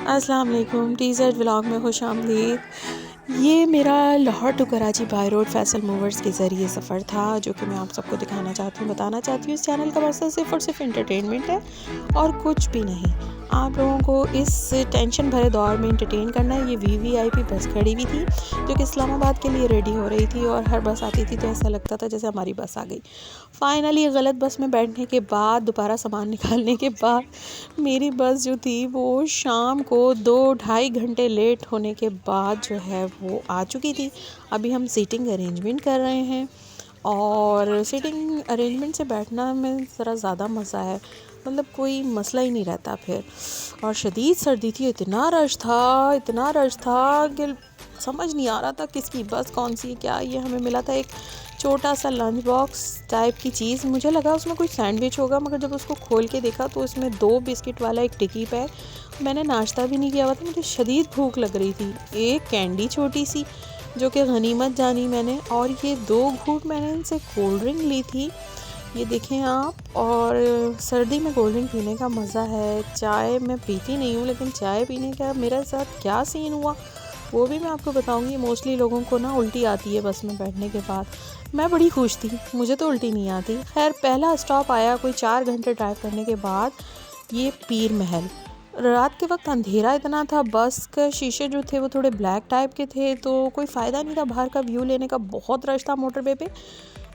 अस्सलाम वालेकुम। Teaser vlog में खुशामदीद। ये मेरा Lahore to Karachi by road Faisal Movers के ज़रिए सफ़र था, जो कि मैं आप सबको दिखाना चाहती हूँ, बताना चाहती हूँ। इस चैनल का मकसद सिर्फ़ और सिर्फ एंटरटेनमेंट है और कुछ भी नहीं। आप लोगों को इस टेंशन भरे दौर में एंटरटेन करना है। ये वीवीआईपी बस खड़ी हुई थी, जो कि इस्लामाबाद के लिए रेडी हो रही थी, और हर बस आती थी तो ऐसा लगता था जैसे हमारी बस आ गई। फ़ाइनली गलत बस में बैठने के बाद, दोबारा सामान निकालने के बाद, मेरी बस जो थी वो शाम को 2-2.5 घंटे लेट होने के बाद जो है वो आ चुकी थी। अभी हम सीटिंग अरेंजमेंट कर रहे हैं, और सीटिंग अरेंजमेंट से बैठना में ज़रा ज़्यादा मज़ा है, मतलब कोई मसला ही नहीं रहता फिर। और शदीद सर्दी थी, इतना रश था कि समझ नहीं आ रहा था किसकी बस कौन सी है क्या। ये हमें मिला था एक छोटा सा लंच बॉक्स टाइप की चीज़। मुझे लगा उसमें कोई सैंडविच होगा, मगर जब उसको खोल के देखा तो उसमें 2 बिस्किट वाला एक टिकी पैक। मैंने नाश्ता भी नहीं किया हुआ था, मुझे शदीद भूख लग रही थी। एक कैंडी छोटी सी, जो कि गनीमत जानी मैंने, और ये 2 घूंट मैंने इनसे कोल्ड ड्रिंक ली थी। ये देखें आप। और सर्दी में कोल्ड ड्रिंक पीने का मज़ा है। चाय मैं पीती नहीं हूँ, लेकिन चाय पीने का मेरे साथ क्या सीन हुआ वो भी मैं आपको बताऊंगी। मोस्टली लोगों को ना उल्टी आती है बस में बैठने के बाद। मैं बड़ी खुश थी, मुझे तो उल्टी नहीं आती। खैर, पहला स्टॉप आया कोई 4 घंटे ड्राइव करने के बाद, ये पीर महल। रात के वक्त अंधेरा इतना था, बस के शीशे जो थे वो थोड़े ब्लैक टाइप के थे, तो कोई फ़ायदा नहीं था बाहर का व्यू लेने का। बहुत रश था मोटरवे पे,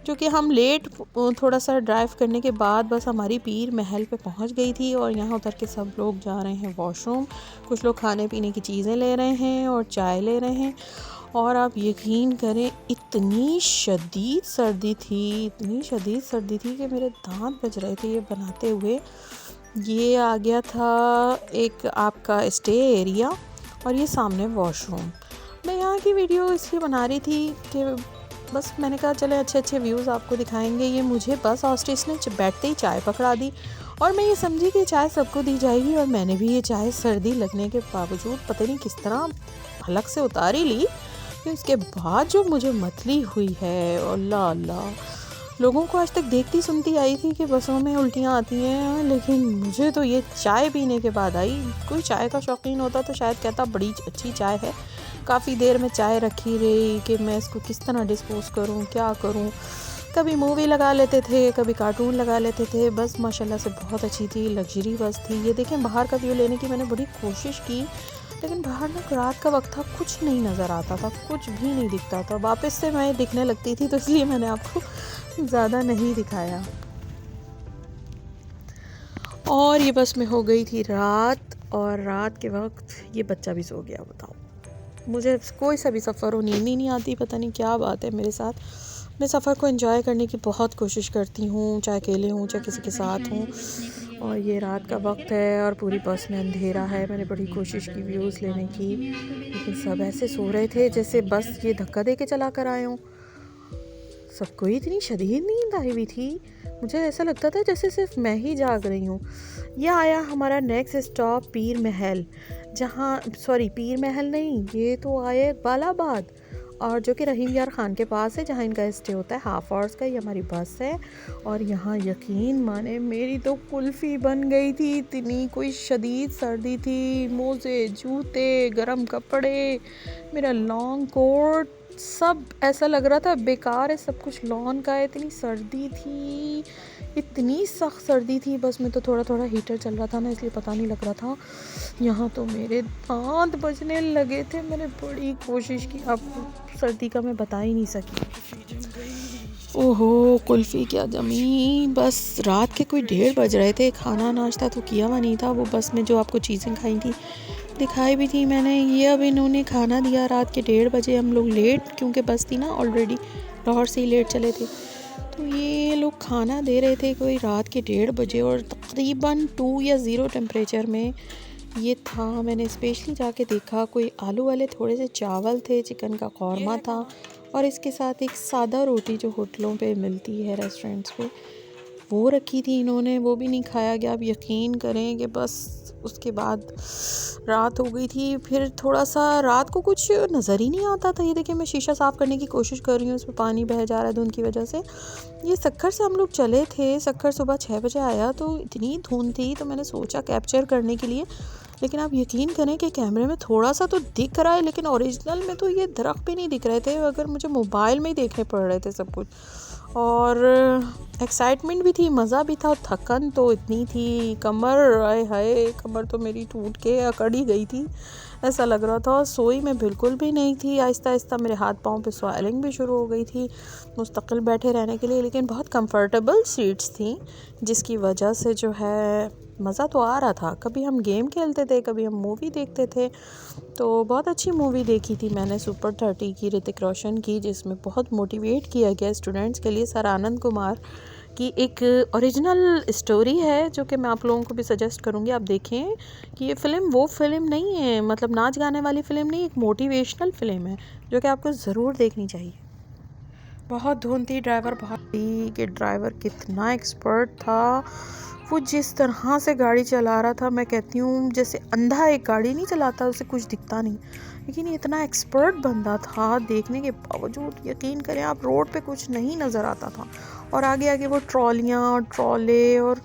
जो कि हम लेट थोड़ा सा ड्राइव करने के बाद बस हमारी पीर महल पे पहुंच गई थी। और यहाँ उतर के सब लोग जा रहे हैं वॉशरूम, कुछ लोग खाने पीने की चीज़ें ले रहे हैं और चाय ले रहे हैं। और आप यकीन करें, इतनी शदीद सर्दी थी कि मेरे दांत बज रहे थे ये बनाते हुए। ये आ गया था एक आपका स्टे एरिया, और ये सामने वॉशरूम। मैं यहाँ की वीडियो इसलिए बना रही थी कि बस मैंने कहा चले अच्छे अच्छे व्यूज़ आपको दिखाएंगे। ये मुझे बस हॉस्टेस ने बैठते ही चाय पकड़ा दी, और मैं ये समझी कि चाय सबको दी जाएगी, और मैंने भी ये चाय सर्दी लगने के बावजूद पता नहीं किस तरह हलक से उतारी ली। फिर उसके बाद जो मुझे मतली हुई है, अल्लाह अल्लाह। लोगों को आज तक देखती सुनती आई थी कि बसों में उल्टियाँ आती हैं, लेकिन मुझे तो ये चाय पीने के बाद आई। कोई चाय का शौकीन होता तो शायद कहता बड़ी अच्छी चाय है। काफ़ी देर में चाय रखी रही कि मैं इसको किस तरह डिस्पोज़ करूं, क्या करूं। कभी मूवी लगा लेते थे, कभी कार्टून लगा लेते थे। बस माशाल्लाह से बहुत अच्छी थी, लग्जरी बस थी। ये देखें, बाहर का व्यू लेने की मैंने बड़ी कोशिश की, लेकिन बाहर ना रात का वक्त था, कुछ नहीं नज़र आता था, कुछ भी नहीं दिखता था। वापस से मैं दिखने लगती थी, तो इसलिए मैंने आपको ज़्यादा नहीं दिखाया। और ये बस में हो गई थी रात, और रात के वक्त ये बच्चा भी सो गया। बताओ, मुझे कोई सा भी सफ़र हो नींद ही नहीं आती, पता नहीं क्या बात है मेरे साथ। मैं सफ़र को एंजॉय करने की बहुत कोशिश करती हूँ, चाहे अकेले हूँ चाहे किसी के साथ हूँ। और ये रात का वक्त है और पूरी बस में अंधेरा है। मैंने बड़ी कोशिश की व्यूज़ लेने की, लेकिन सब ऐसे सो रहे थे जैसे बस ये धक्का दे के चला कर आए हों। सबको ही इतनी शदीद नींद आई हुई थी, मुझे ऐसा लगता था जैसे सिर्फ मैं ही जाग रही हूँ। यह आया हमारा नेक्स्ट स्टॉप पीर महल, पीर महल नहीं, ये तो आया बालाबाद, और जो कि रहीम यार ख़ान के पास है, जहाँ इनका स्टे होता है। हाफ आवर्स का ये हमारी बस है। और यहाँ यकीन माने मेरी तो कुल्फ़ी बन गई थी, इतनी कोई शदीद सर्दी थी। मोज़े, जूते, गर्म कपड़े, मेरा लॉन्ग कोट, सब ऐसा लग रहा था बेकार है, सब कुछ लॉन का है। इतनी सर्दी थी, इतनी सख्त सर्दी थी। बस में तो थोड़ा थोड़ा हीटर चल रहा था ना, इसलिए पता नहीं लग रहा था। यहाँ तो मेरे दांत बजने लगे थे। मैंने बड़ी कोशिश की, अब सर्दी का मैं बता ही नहीं सकी। ओहो, कुल्फ़ी क्या जमी। बस रात के कोई 1:30 बज रहे थे। खाना नाश्ता तो किया हुआ नहीं था। वो बस में जो आपको चीज़ें खाई थी दिखाई भी थी मैंने। ये अब इन्होंने खाना दिया रात के 1:30 बजे। हम लोग लेट, क्योंकि बस थी ना ऑलरेडी, लाहौर से ही लेट चले थे, तो ये लोग खाना दे रहे थे कोई रात के 1:30 बजे, और तकरीबन 2 या 0 टेम्परेचर में ये था। मैंने स्पेशली जाके देखा, कोई आलू वाले थोड़े से चावल थे, चिकन का कौरमा था, और इसके साथ एक सादा रोटी जो होटलों पे मिलती है, रेस्टोरेंट्स पे, वो रखी थी इन्होंने। वो भी नहीं खाया गया। अब यकीन करें कि बस उसके बाद रात हो गई थी। फिर थोड़ा सा रात को कुछ नज़र ही नहीं आता था। ये देखिए, मैं शीशा साफ़ करने की कोशिश कर रही हूँ, उसमें पानी बह जा रहा है धुंध की वजह से। ये सक्खर से हम लोग चले थे। सक्खर सुबह 6 बजे आया, तो इतनी धुंध थी, तो मैंने सोचा कैप्चर करने के लिए लेकिन आप यकीन करें कि कैमरे में थोड़ा सा तो दिख रहा है, लेकिन ओरिजिनल में तो ये दरख्त भी नहीं दिख रहे थे, अगर मुझे मोबाइल में ही देखने पड़ रहे थे सब कुछ। और एक्साइटमेंट भी थी, मज़ा भी था, और थकन तो इतनी थी, कमर आए हाय, कमर तो मेरी टूट के अकड़ ही गई थी, ऐसा लग रहा था। और सोई मैं बिल्कुल भी नहीं थी, आहिस्ता आहिस्ता मेरे हाथ पाँव पे स्वेलिंग भी शुरू हो गई थी मुस्तकिल बैठे रहने के लिए। लेकिन बहुत कंफर्टेबल सीट्स थी, जिसकी वजह से जो है मज़ा तो आ रहा था। कभी हम गेम खेलते थे, कभी हम मूवी देखते थे। तो बहुत अच्छी मूवी देखी थी मैंने, सुपर 30 की, ऋतिक रोशन की, जिसमें बहुत मोटिवेट किया गया स्टूडेंट्स के लिए। सर आनंद कुमार की एक ओरिजिनल स्टोरी है, जो कि मैं आप लोगों को भी सजेस्ट करूँगी आप देखें। कि ये फ़िल्म वो फ़िल्म नहीं है, मतलब नाच गाने वाली फ़िल्म नहीं, एक मोटिवेशनल फ़िल्म है, जो कि आपको ज़रूर देखनी चाहिए। बहुत धुन थी, ड्राइवर बहुत थी कि ड्राइवर कितना एक्सपर्ट था। वो जिस तरह से गाड़ी चला रहा था, मैं कहती हूँ जैसे अंधा एक गाड़ी नहीं चलाता, उसे कुछ दिखता नहीं, लेकिन ये इतना एक्सपर्ट बंदा था, देखने के बावजूद यकीन करें आप, रोड पे कुछ नहीं नज़र आता था। और आगे आगे वो ट्रॉलियाँ और ट्रॉले और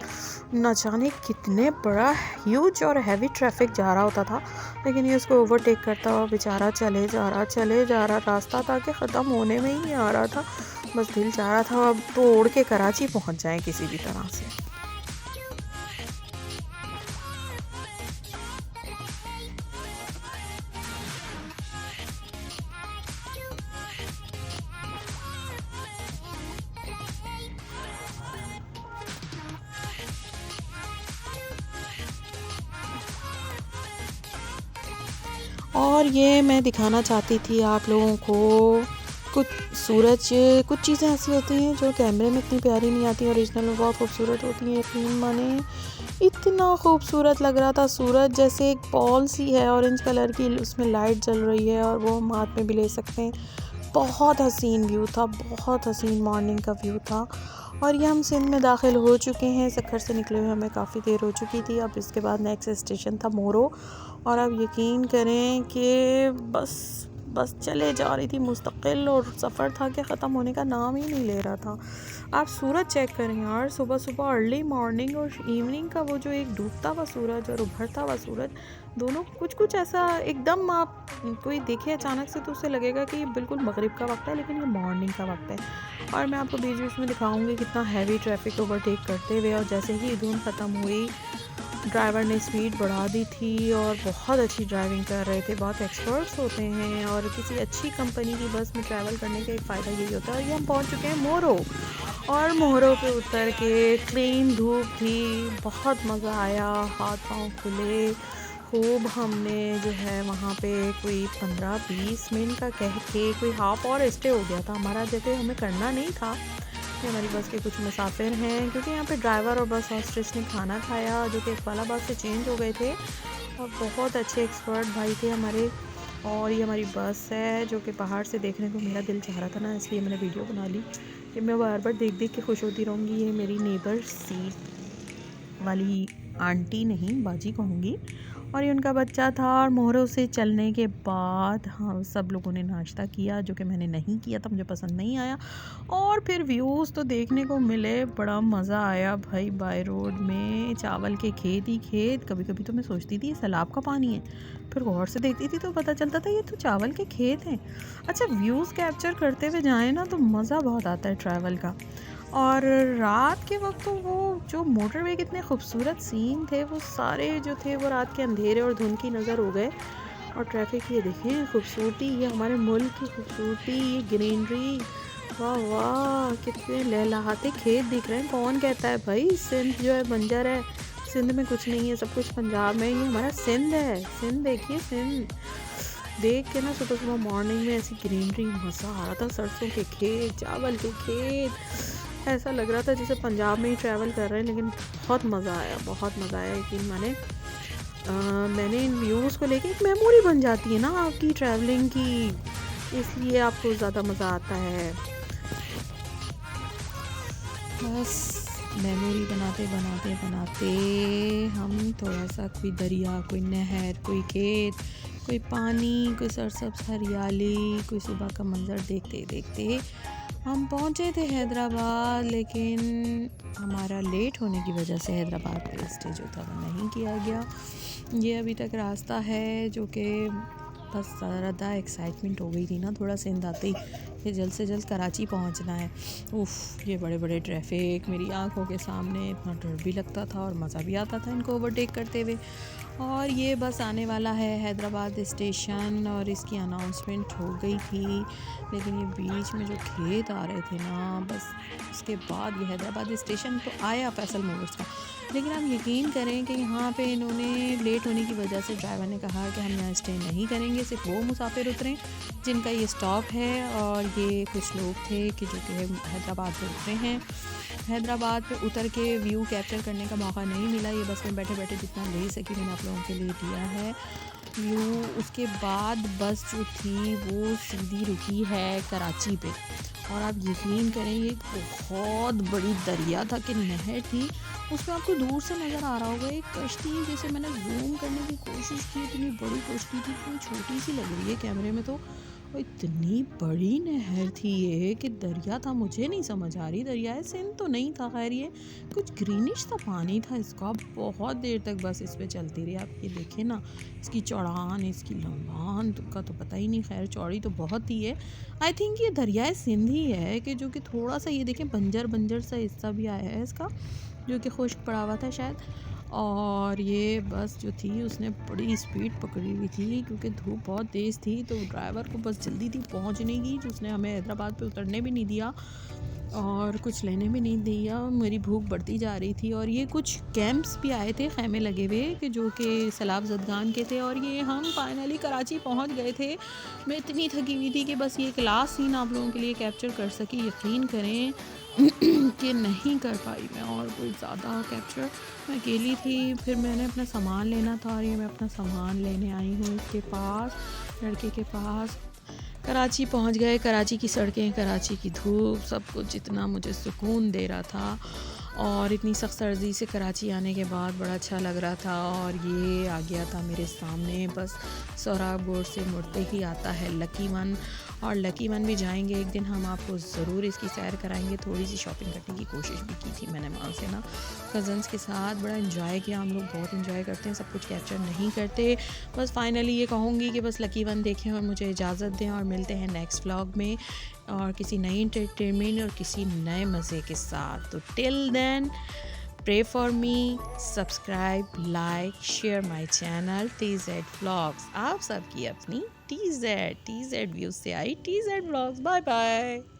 न जाने कितने बड़ा ह्यूज और हैवी ट्रैफिक जा रहा होता था, लेकिन ये उसको ओवरटेक करता हुआ बेचारा चले जा रहा, रास्ता था कि ख़त्म होने में ही नहीं आ रहा था। बस दिल चाह रहा था अब तो उड़ के कराची पहुंच जाए किसी भी तरह से। और ये मैं दिखाना चाहती थी आप लोगों को कुछ सूरज, कुछ चीज़ें ऐसी होती हैं जो कैमरे में इतनी प्यारी नहीं आती, ओरिजिनल में बहुत खूबसूरत होती हैं। यकीन माने इतना खूबसूरत लग रहा था सूरज, जैसे एक बॉल सी है ऑरेंज कलर की, उसमें लाइट जल रही है, और वो हम हाथ में भी ले सकते हैं। बहुत हसीन व्यू था, बहुत हसीन मॉर्निंग का व्यू था। और ये हम सिंध में दाखिल हो चुके हैं, सक्खर से निकले हुए हमें काफ़ी देर हो चुकी थी। अब इसके बाद नेक्स्ट स्टेशन था मोरो, और अब यकीन करें कि बस चले जा रही थी मुस्तकिल, और सफ़र था कि ख़त्म होने का नाम ही नहीं ले रहा था। आप सूरज चेक करें यार, सुबह सुबह अर्ली मॉर्निंग और इवनिंग का वो जो एक डूबता हुआ सूरज और उभरता हुआ सूरज, दोनों कुछ ऐसा एकदम, आप कोई देखे अचानक से तो उसे लगेगा कि ये बिल्कुल मगरिब का वक्त है, लेकिन ये मॉर्निंग का वक्त है। और मैं आपको बीच बीच में दिखाऊंगी कितना हैवी ट्रैफिक ओवरटेक करते हुए, और जैसे ही धुंध ख़त्म हुई ड्राइवर ने स्पीड बढ़ा दी थी, और बहुत अच्छी ड्राइविंग कर रहे थे। बहुत एक्सपर्ट्स होते हैं, और किसी अच्छी कंपनी की बस में ट्रैवल करने का एक फ़ायदा यही होता है। ये हम पहुंच चुके हैं मोरो, और मोहरों पे उतर के क्लीन धूप थी, बहुत मज़ा आया, हाथ पाँव खुले खूब। हमने जो है वहाँ पे कोई 15-20 मिनट का कह के कोई हाफ और स्टे हो गया था हमारा, जैसे हमें करना नहीं था। ये हमारी बस के कुछ मुसाफिर हैं, क्योंकि यहाँ पे ड्राइवर और बस हॉस्टेस ने खाना खाया, जो कि इकबालाबाद से चेंज हो गए थे, और बहुत अच्छे एक्सपर्ट भाई थे हमारे। और ये हमारी बस है, जो कि बाहर से देखने को मेरा दिल चाह रहा था ना, इसलिए मैंने वीडियो बना ली कि मैं बार बार देख देख के खुश होती रहूँगी। ये मेरी नेबर सीट वाली आंटी नहीं, बाजी कहूँगी, और ये उनका बच्चा था। और मोहरों से चलने के बाद हाँ सब लोगों ने नाश्ता किया, जो कि मैंने नहीं किया था, मुझे पसंद नहीं आया। और फिर व्यूज़ तो देखने को मिले, बड़ा मज़ा आया भाई। बाय रोड में चावल के खेत ही खेत, कभी कभी तो मैं सोचती थी सैलाब का पानी है, फिर गौर से देखती थी तो पता चलता था ये तो चावल के खेत हैं। अच्छा, व्यूज़ कैप्चर करते हुए जाएँ ना तो मज़ा बहुत आता है ट्रैवल का। और रात के वक्त तो वो जो मोटरवे के इतने खूबसूरत सीन थे, वो सारे जो थे वो रात के अंधेरे और धुंध की नज़र हो गए। और ट्रैफिक, ये देखें खूबसूरती, ये हमारे मुल्क की खूबसूरती, ये ग्रीनरी, वाह वाह, कितने लहलहाते खेत दिख रहे हैं। कौन कहता है भाई सिंध जो है बंजर है, सिंध में कुछ नहीं है, सब कुछ पंजाब में। ये हमारा सिंध है, सिंध देखिए, सिंध देख के ना सुबह सुबह मॉर्निंग में ऐसी ग्रीनरी, मज़ा आ रहा था। सरसों के खेत, चावल के खेत, ऐसा लग रहा था जैसे पंजाब में ही ट्रैवल कर रहे हैं। लेकिन बहुत मज़ा आया, बहुत मज़ा आया। यकीन माने मैंने इन व्यूज़ को लेके एक मेमोरी बन जाती है ना आपकी ट्रैवलिंग की, इसलिए आपको ज़्यादा मज़ा आता है। बस मेमोरी बनाते बनाते बनाते हम थोड़ा सा, कोई दरिया, कोई नहर, कोई खेत, कोई पानी, कोई सरसब्ज हरियाली, कोई सुबह का मंजर देखते देखते हम पहुंचे थे हैदराबाद, लेकिन हमारा लेट होने की वजह से हैदराबाद पे स्टे जो था वो नहीं किया गया। ये अभी तक रास्ता है जो कि बस ज़्यादा एक्साइटमेंट हो गई थी ना थोड़ा सिंध आते ही कि जल्द से जल्द कराची पहुंचना है। उफ़, ये बड़े बड़े ट्रैफिक मेरी आंखों के सामने, इतना डर भी लगता था और मज़ा भी आता था इनको ओवरटेक करते हुए। और ये बस आने वाला है हैदराबाद स्टेशन और इसकी अनाउंसमेंट हो गई थी, लेकिन ये बीच में जो खेत आ रहे थे ना, बस उसके बाद ये हैदराबाद स्टेशन तो आया फैसल मूवर्स का। लेकिन आप यकीन करें कि यहाँ पे इन्होंने लेट होने की वजह से ड्राइवर ने कहा कि हम यहाँ स्टे नहीं करेंगे, सिर्फ वो मुसाफिर उतरें जिनका ये स्टॉप है। और ये कुछ लोग थे कि जो कि हैदराबाद में उतरे हैं। हैदराबाद पे उतर के व्यू कैप्चर करने का मौका नहीं मिला, ये बस में बैठे बैठे जितना ले सकी मैंने आप लोगों के लिए दिया है व्यू। उसके बाद बस जो थी वो सीधी रुकी है कराची पे, और आप यकीन करें ये बहुत बड़ी दरिया था कि नहर थी, उसमें आपको दूर से नज़र आ रहा होगा एक कश्ती, जैसे मैंने जूम करने की कोशिश की, इतनी बड़ी कश्ती थी, इतनी छोटी सी लग रही है कैमरे में तो। और इतनी बड़ी नहर थी ये कि दरिया था, मुझे नहीं समझ आ रही दरिया है सिंध तो नहीं था। खैर ये कुछ ग्रीनिश सा पानी था इसका, बहुत देर तक बस इस पे चलती रही। आप ये देखें ना, इसकी चौड़ान, इसकी लंबान का तो पता ही नहीं, खैर चौड़ी तो बहुत ही है। आई थिंक ये दरियाए सिंध ही है कि जो कि थोड़ा सा ये देखें बंजर बंजर सा हिस्सा भी आया है इसका, जो कि खुश्क पड़ा हुआ था शायद। और ये बस जो थी उसने बड़ी स्पीड पकड़ी हुई थी क्योंकि धूप बहुत तेज़ थी, तो ड्राइवर को बस जल्दी थी पहुंचने की, जो उसने हमें हैदराबाद पे उतरने भी नहीं दिया और कुछ लेने भी नहीं दिया। मेरी भूख बढ़ती जा रही थी। और ये कुछ कैंप्स भी आए थे, खैमे लगे हुए कि जो कि सैलाब ज़दगान के थे। और ये हम फाइनली कराची पहुंच गए थे। मैं इतनी थकी हुई थी कि बस ये एक लास्ट सीन आप लोगों के लिए कैप्चर कर सकी। यकीन करें कि नहीं कर पाई मैं और कोई ज़्यादा कैप्चर। मैं अकेली थी, फिर मैंने अपना सामान लेना था और ये मैं अपना सामान लेने आई हूँ इसके पास, लड़के के पास। कराची पहुंच गए। कराची की सड़कें, कराची की धूप, सब कुछ जितना मुझे सुकून दे रहा था। और इतनी सख्त सर्दी से कराची आने के बाद बड़ा अच्छा लग रहा था। और ये आ गया था मेरे सामने, बस सोहराब रोड से मुड़ते ही आता है लकी वन। और लकी वन भी जाएंगे एक दिन, हम आपको ज़रूर इसकी सैर कराएंगे। थोड़ी सी शॉपिंग करने की कोशिश भी की थी मैंने वहाँ से ना, कज़न्स के साथ बड़ा इन्जॉय किया। हम लोग बहुत इन्जॉय करते हैं, सब कुछ कैप्चर नहीं करते। बस फाइनली ये कहूँगी कि बस लकी वन देखें और मुझे इजाज़त दें, और मिलते हैं नेक्स्ट व्लॉग में और किसी नई एंटरटेनमेंट और किसी नए मज़े के साथ। तो till then, pray for me, subscribe, like, share my channel TZ Vlogs। आप सबकी अपनी TZ व्यूज़ से I TZ Vlogs। Bye bye.